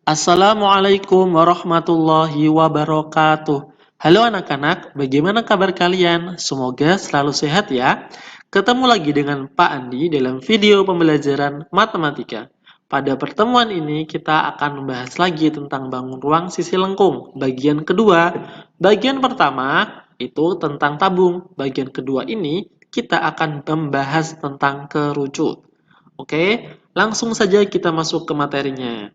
Assalamualaikum warahmatullahi wabarakatuh. Halo anak-anak, bagaimana kabar kalian? Semoga selalu sehat ya. Ketemu lagi dengan Pak Andi dalam video pembelajaran matematika. Pada pertemuan ini kita akan membahas lagi tentang bangun ruang sisi lengkung. Bagian kedua, bagian pertama itu tentang tabung. Bagian kedua ini kita akan membahas tentang kerucut. Oke, langsung saja kita masuk ke materinya.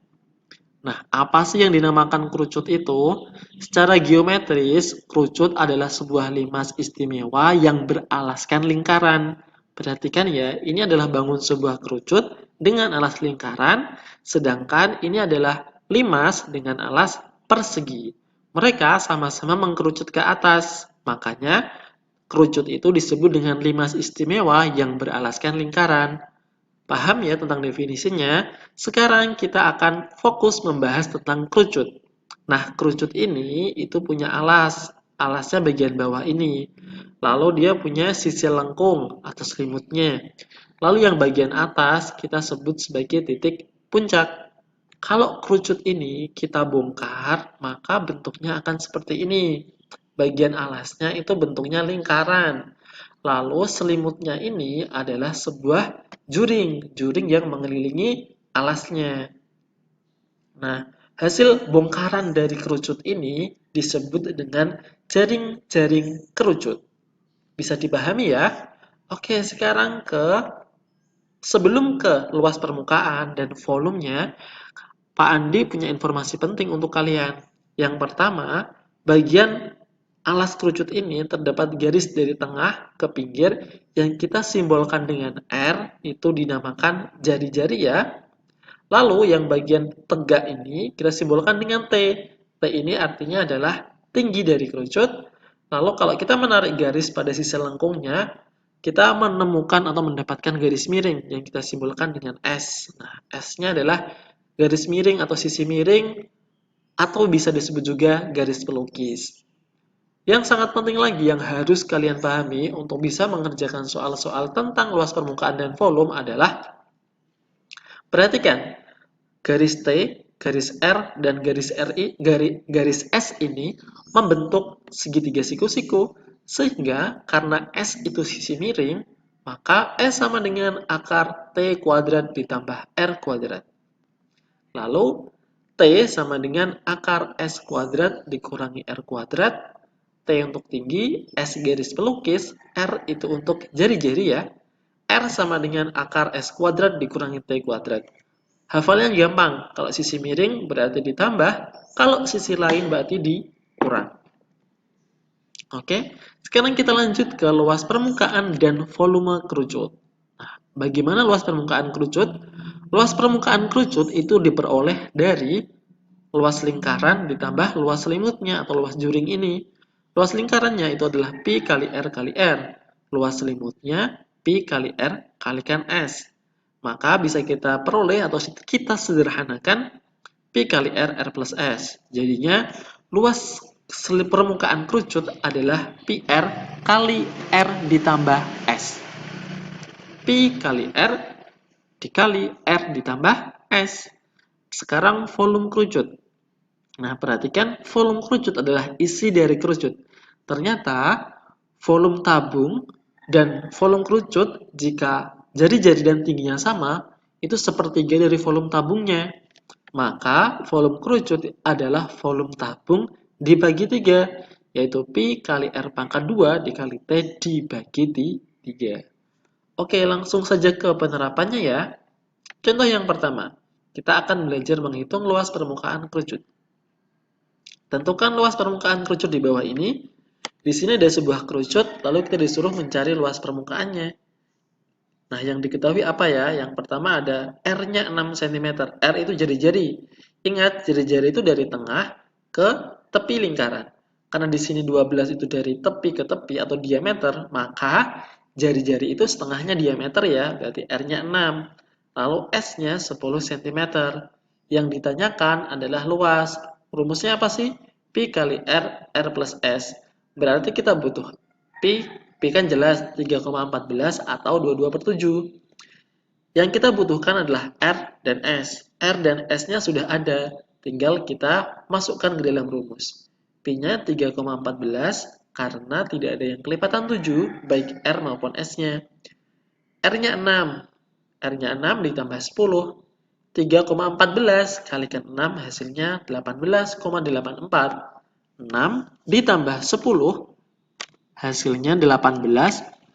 Nah, apa sih yang dinamakan kerucut itu? Secara geometris, kerucut adalah sebuah limas istimewa yang beralaskan lingkaran. Perhatikan ya, ini adalah bangun sebuah kerucut dengan alas lingkaran, sedangkan ini adalah limas dengan alas persegi. Mereka sama-sama mengkerucut ke atas, makanya kerucut itu disebut dengan limas istimewa yang beralaskan lingkaran. Paham ya tentang definisinya? Sekarang kita akan fokus membahas tentang kerucut. Nah, kerucut ini itu punya alas. Alasnya bagian bawah ini. Lalu dia punya sisi lengkung atau selimutnya. Lalu yang bagian atas kita sebut sebagai titik puncak. Kalau kerucut ini kita bongkar, maka bentuknya akan seperti ini. Bagian alasnya itu bentuknya lingkaran. Lalu selimutnya ini adalah sebuah juring yang mengelilingi alasnya. Nah, hasil bongkaran dari kerucut ini disebut dengan jaring-jaring kerucut. Bisa dipahami ya? Oke, sekarang sebelum ke luas permukaan dan volumenya, Pak Andi punya informasi penting untuk kalian. Yang pertama, bagian alas kerucut ini terdapat garis dari tengah ke pinggir yang kita simbolkan dengan R, itu dinamakan jari-jari ya. Lalu yang bagian tegak ini kita simbolkan dengan T. T ini artinya adalah tinggi dari kerucut. Lalu kalau kita menarik garis pada sisi lengkungnya, kita menemukan atau mendapatkan garis miring yang kita simbolkan dengan S. Nah, S-nya adalah garis miring atau sisi miring, atau bisa disebut juga garis pelukis. Yang sangat penting lagi yang harus kalian pahami untuk bisa mengerjakan soal-soal tentang luas permukaan dan volume adalah, perhatikan, garis T, garis R, dan garis S ini membentuk segitiga siku-siku, sehingga karena S itu sisi miring, maka S sama dengan akar T kuadrat ditambah R kuadrat. Lalu, T sama dengan akar S kuadrat dikurangi R kuadrat. T untuk tinggi, S garis pelukis, R itu untuk jari-jari ya. R sama dengan akar S kuadrat dikurangi T kuadrat. Hafalnya gampang, kalau sisi miring berarti ditambah, kalau sisi lain berarti dikurang. Oke, sekarang kita lanjut ke luas permukaan dan volume kerucut. Nah, bagaimana luas permukaan kerucut? Luas permukaan kerucut itu diperoleh dari luas lingkaran ditambah luas selimutnya atau luas juring ini. Luas lingkarannya itu adalah Pi kali R kali R. Luas selimutnya Pi kali R kalikan S. Maka bisa kita peroleh atau kita sederhanakan Pi kali R, R plus S. Jadinya luas permukaan kerucut adalah Pi R kali R ditambah S. Pi kali R dikali R ditambah S. Sekarang volume kerucut. Nah, perhatikan volume kerucut adalah isi dari kerucut. Ternyata volume tabung dan volume kerucut jika jari-jari dan tingginya sama, itu sepertiga dari volume tabungnya. Maka volume kerucut adalah volume tabung dibagi 3, yaitu Pi kali R pangkat 2 dikali T dibagi 3. Oke, langsung saja ke penerapannya ya. Contoh yang pertama, kita akan belajar menghitung luas permukaan kerucut. Tentukan luas permukaan kerucut di bawah ini. Di sini ada sebuah kerucut, lalu kita disuruh mencari luas permukaannya. Nah, yang diketahui apa ya? Yang pertama ada R-nya 6 cm. R itu jari-jari. Ingat, jari-jari itu dari tengah ke tepi lingkaran. Karena di sini 12 itu dari tepi ke tepi atau diameter, maka jari-jari itu setengahnya diameter ya, berarti R-nya 6. Lalu S-nya 10 cm. Yang ditanyakan adalah luas. Rumusnya apa sih? Pi kali R, R plus S. Berarti kita butuh Pi kan jelas 3,14 atau 22/7. Yang kita butuhkan adalah R dan S. R dan S-nya sudah ada. tinggal kita masukkan ke dalam rumus. Pi-nya 3,14 karena tidak ada yang kelipatan 7, baik R maupun S-nya. R-nya 6. R-nya 6 ditambah 10. 3,14 kalikan 6 hasilnya 18,84. 6 ditambah 10 hasilnya 18,84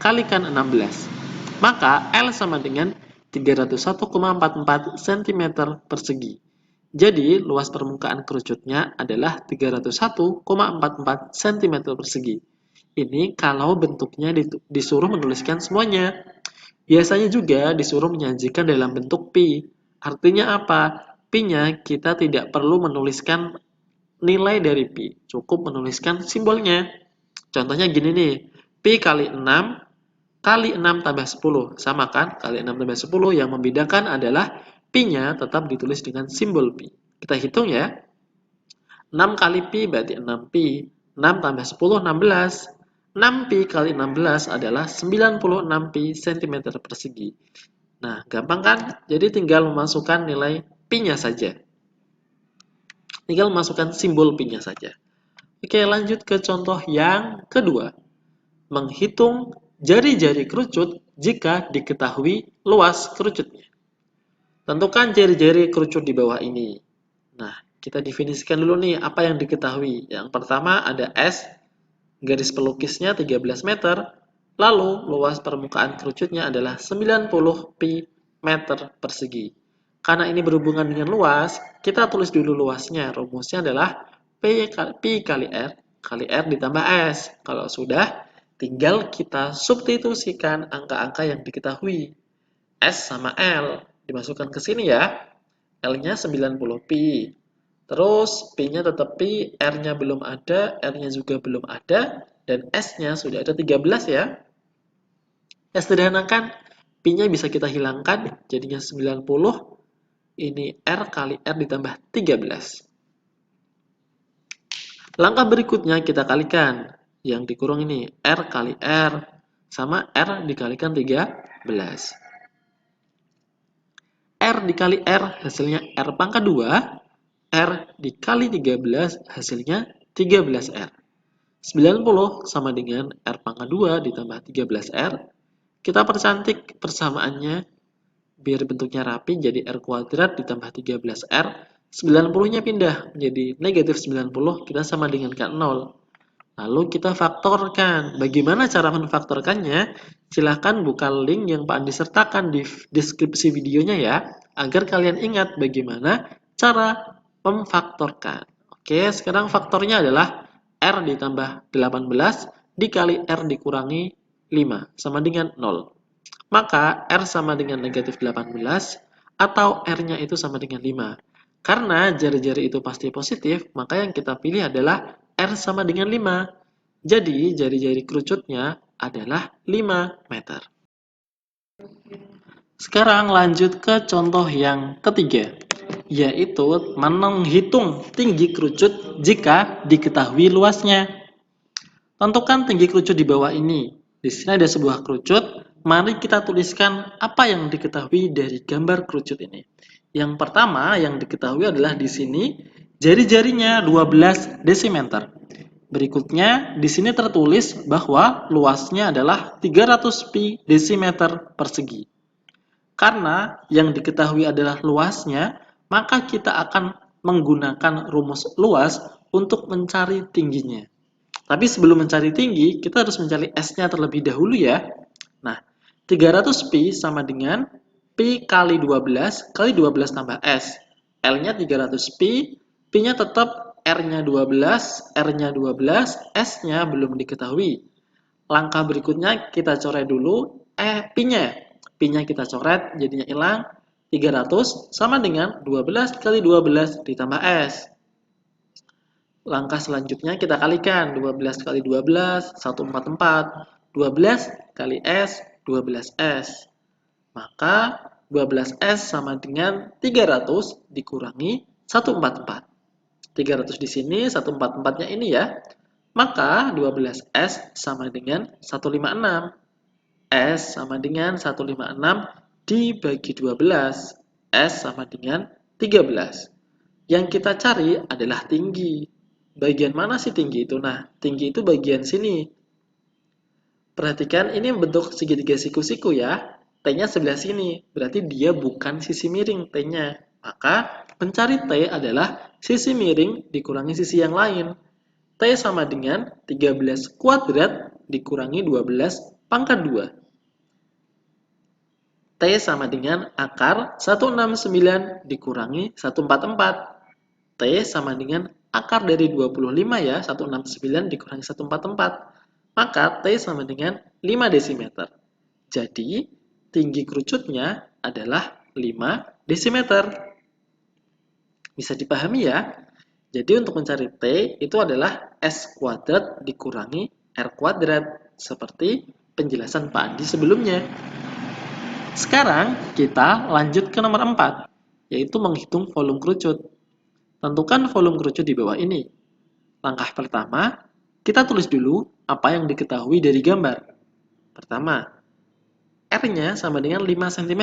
kalikan 16. Maka L sama dengan 301,44 cm persegi. Jadi luas permukaan kerucutnya adalah 301,44 cm persegi. Ini kalau bentuknya disuruh menuliskan semuanya. Biasanya juga disuruh menyajikan dalam bentuk pi. Artinya apa? Pi-nya kita tidak perlu menuliskan nilai dari pi, cukup menuliskan simbolnya. Contohnya gini nih, pi kali 6 kali 6 tambah 10, sama kan? Kali 6 tambah 10 yang membedakan adalah pi-nya tetap ditulis dengan simbol pi. Kita hitung ya. 6 kali pi berarti 6 pi. 6 tambah 10, 16. 6 pi kali 16 adalah 96 pi cm persegi. Nah, gampang kan? Jadi tinggal memasukkan nilai pi-nya saja. Tinggal masukkan simbol pi-nya saja. Oke, lanjut ke contoh yang kedua. Menghitung jari-jari kerucut jika diketahui luas kerucutnya. Tentukan jari-jari kerucut di bawah ini. Nah, kita definisikan dulu nih apa yang diketahui. Yang pertama ada S, garis pelukisnya 13 meter, lalu luas permukaan kerucutnya adalah 90 pi meter persegi. Karena ini berhubungan dengan luas, kita tulis dulu luasnya. Rumusnya adalah Pi kali R ditambah S. Kalau sudah, tinggal kita substitusikan angka-angka yang diketahui. S sama L. Dimasukkan ke sini ya. L-nya 90 pi. Terus P-nya tetap Pi, R-nya belum ada, R-nya juga belum ada, dan S-nya sudah ada 13 ya. Ya sederhanakan, Pi-nya bisa kita hilangkan, jadinya 90. Ini R kali R ditambah 13. Langkah berikutnya kita kalikan. Yang dikurung ini, R kali R, sama R dikalikan 13. R dikali R hasilnya R pangkat 2. R dikali 13 hasilnya 13R. 90 sama dengan R pangkat 2 ditambah 13R. Kita percantik persamaannya biar bentuknya rapi jadi R kuadrat ditambah 13R. 90-nya pindah menjadi negatif 90, kita sama dengan K0. Lalu kita faktorkan. Bagaimana cara memfaktorkannya? Silahkan buka link yang Pak Andi sertakan di deskripsi videonya ya, agar kalian ingat bagaimana cara memfaktorkan. Oke, sekarang faktornya adalah R ditambah 18 dikali R dikurangi 5 sama dengan 0. Maka R sama dengan negatif 18 atau R-nya itu sama dengan 5. Karena jari-jari itu pasti positif, maka yang kita pilih adalah R sama dengan 5. Jadi jari-jari kerucutnya adalah 5 meter. Sekarang lanjut ke contoh yang ketiga, yaitu menghitung tinggi kerucut jika diketahui luasnya. Tentukan tinggi kerucut di bawah ini. Di sini ada sebuah kerucut, mari kita tuliskan apa yang diketahui dari gambar kerucut ini. Yang pertama yang diketahui adalah di sini jari-jarinya 12 desimeter. Berikutnya di sini tertulis bahwa luasnya adalah 300 pi desimeter persegi. Karena yang diketahui adalah luasnya, maka kita akan menggunakan rumus luas untuk mencari tingginya. Tapi sebelum mencari tinggi, kita harus mencari S-nya terlebih dahulu ya. Nah, 300 pi sama dengan pi kali 12 kali 12 tambah S. L-nya 300 pi, pi-nya tetap R-nya 12, R-nya 12, S-nya belum diketahui. Langkah berikutnya kita coret dulu pi-nya. Pi-nya kita coret, jadinya hilang. 300 sama dengan 12 kali 12 ditambah S. Langkah selanjutnya kita kalikan. 12 kali 12, 144. 12 kali S, 12S. Maka 12S sama dengan 300 dikurangi 144. 300 di sini, 144-nya ini ya. Maka 12S sama dengan 156. S sama dengan 156 dibagi 12. S sama dengan 13. Yang kita cari adalah tinggi. Bagian mana sih tinggi itu? Nah, tinggi itu bagian sini. Perhatikan ini bentuk segitiga siku-siku ya. T-nya sebelah sini, berarti dia bukan sisi miring T-nya. Maka pencari T adalah sisi miring dikurangi sisi yang lain. T sama dengan 13 kuadrat dikurangi 12 pangkat 2. T sama dengan akar 169 dikurangi 144. T sama dengan akar dari 25 ya, 169 dikurangi 144. Maka T sama dengan 5 desimeter. Jadi, tinggi kerucutnya adalah 5 desimeter. Bisa dipahami ya? Jadi untuk mencari T itu adalah S kuadrat dikurangi R kuadrat. Seperti penjelasan Pak Andi sebelumnya. Sekarang kita lanjut ke nomor 4, yaitu menghitung volume kerucut. Tentukan volume kerucut di bawah ini. Langkah pertama, kita tulis dulu apa yang diketahui dari gambar. Pertama, R-nya sama dengan 5 cm.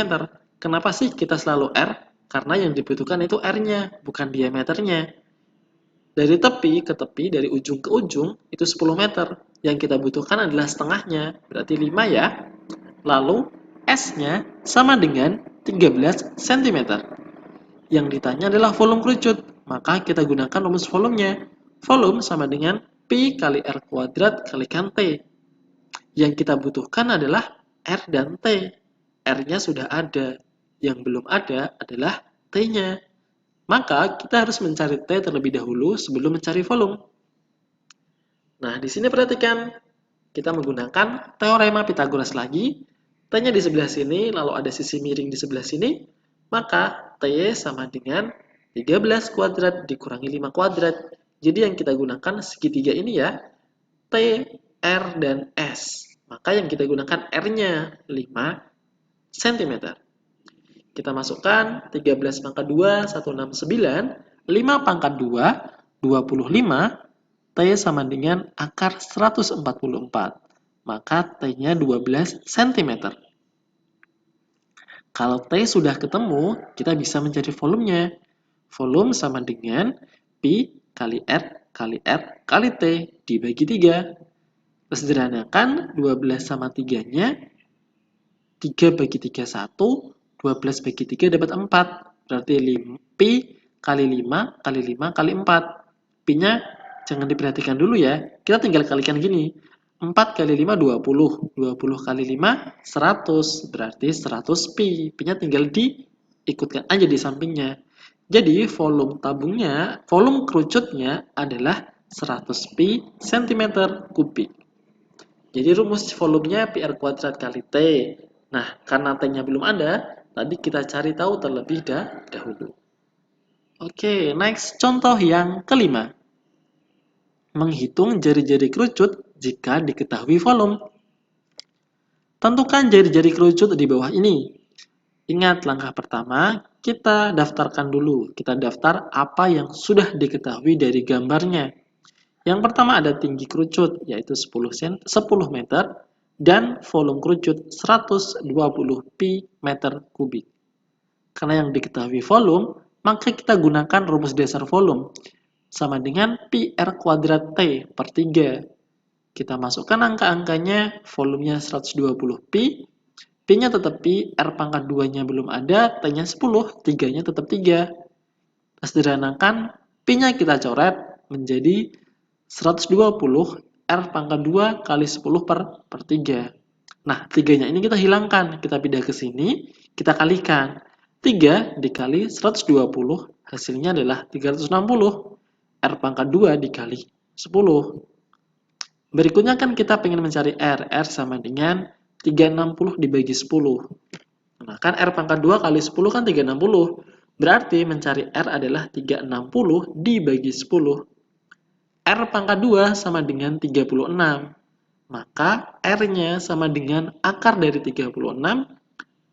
Kenapa sih kita selalu R? Karena yang dibutuhkan itu R-nya, bukan diameternya. Dari tepi ke tepi, dari ujung ke ujung, itu 10 meter. Yang kita butuhkan adalah setengahnya, berarti 5 ya. Lalu, S-nya sama dengan 13 cm. Yang ditanya adalah volume kerucut, maka kita gunakan rumus volumenya. Volume sama dengan Pi kali R kuadrat kalikan T. Yang kita butuhkan adalah R dan T. R-nya sudah ada. Yang belum ada adalah T-nya. Maka kita harus mencari T terlebih dahulu sebelum mencari volume. Nah, di sini perhatikan. Kita menggunakan teorema Pythagoras lagi. T-nya di sebelah sini, lalu ada sisi miring di sebelah sini. Maka T sama dengan 13 kuadrat dikurangi 5 kuadrat. Jadi yang kita gunakan segitiga ini ya. T, R, dan S. Maka yang kita gunakan R-nya 5 cm. Kita masukkan 13 pangkat 2, 169, 5 pangkat 2, 25, T sama dengan akar 144. Maka T-nya 12 cm. Kalau T sudah ketemu, kita bisa mencari volumenya. Volume sama dengan Pi kali R kali R kali T dibagi 3. Sederhanakan 12 sama 3-nya, 3 bagi 3, 1. 12 bagi 3 dapat 4. Berarti Pi kali 5 kali 5 kali 4. Pi-nya jangan diperhatikan dulu ya. Kita tinggal kalikan gini. 4 kali 5, 20. 20 kali 5, 100. Berarti 100 Pi. Pi-nya tinggal diikutkan aja di sampingnya. Jadi volume tabungnya, volume kerucutnya adalah 100 Pi cm kubik. Jadi rumus volumenya PR kuadrat kali T. Nah, karena T-nya belum ada, tadi kita cari tahu terlebih dahulu. Oke, next contoh yang kelima. Menghitung jari-jari kerucut jika diketahui volume. Tentukan jari-jari kerucut di bawah ini. Ingat langkah pertama, kita daftarkan dulu. Kita daftar apa yang sudah diketahui dari gambarnya. Yang pertama ada tinggi kerucut, yaitu 10 meter, dan volume kerucut 120 pi meter kubik. Karena yang diketahui volume, maka kita gunakan rumus dasar volume, sama dengan pi R kuadrat T per 3. Kita masukkan angka-angkanya, volumenya 120 pi, P-nya tetap pi, R pangkat 2-nya belum ada, T-nya 10, 3-nya tetap 3. Sederhanakan, P-nya kita coret menjadi 120 R pangkat 2 kali 10 per 3. Nah, 3-nya ini kita hilangkan. Kita pindah ke sini, kita kalikan. 3 dikali 120, hasilnya adalah 360. R pangkat 2 dikali 10. Berikutnya kan kita pengen mencari R. R sama dengan 360 dibagi 10. Nah, kan R pangkat 2 kali 10 kan 360. Berarti mencari R adalah 360 dibagi 10. R pangkat 2 sama dengan 36. Maka R-nya sama dengan akar dari 36.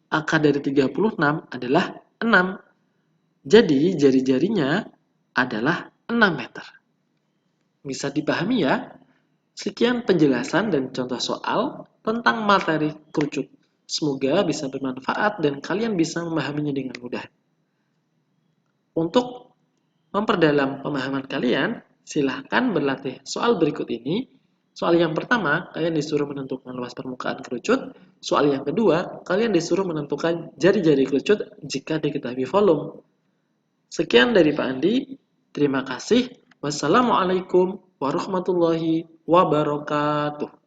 Akar dari 36 adalah 6. Jadi jari-jarinya adalah 6 meter. Bisa dipahami ya? Sekian penjelasan dan contoh soal tentang materi kerucut. Semoga bisa bermanfaat dan kalian bisa memahaminya dengan mudah. Untuk memperdalam pemahaman kalian, silahkan berlatih soal berikut ini. Soal yang pertama, kalian disuruh menentukan luas permukaan kerucut. Soal yang kedua, kalian disuruh menentukan jari-jari kerucut jika diketahui volume. Sekian dari Pak Andi. Terima kasih. Wassalamualaikum warahmatullahi wabarakatuh.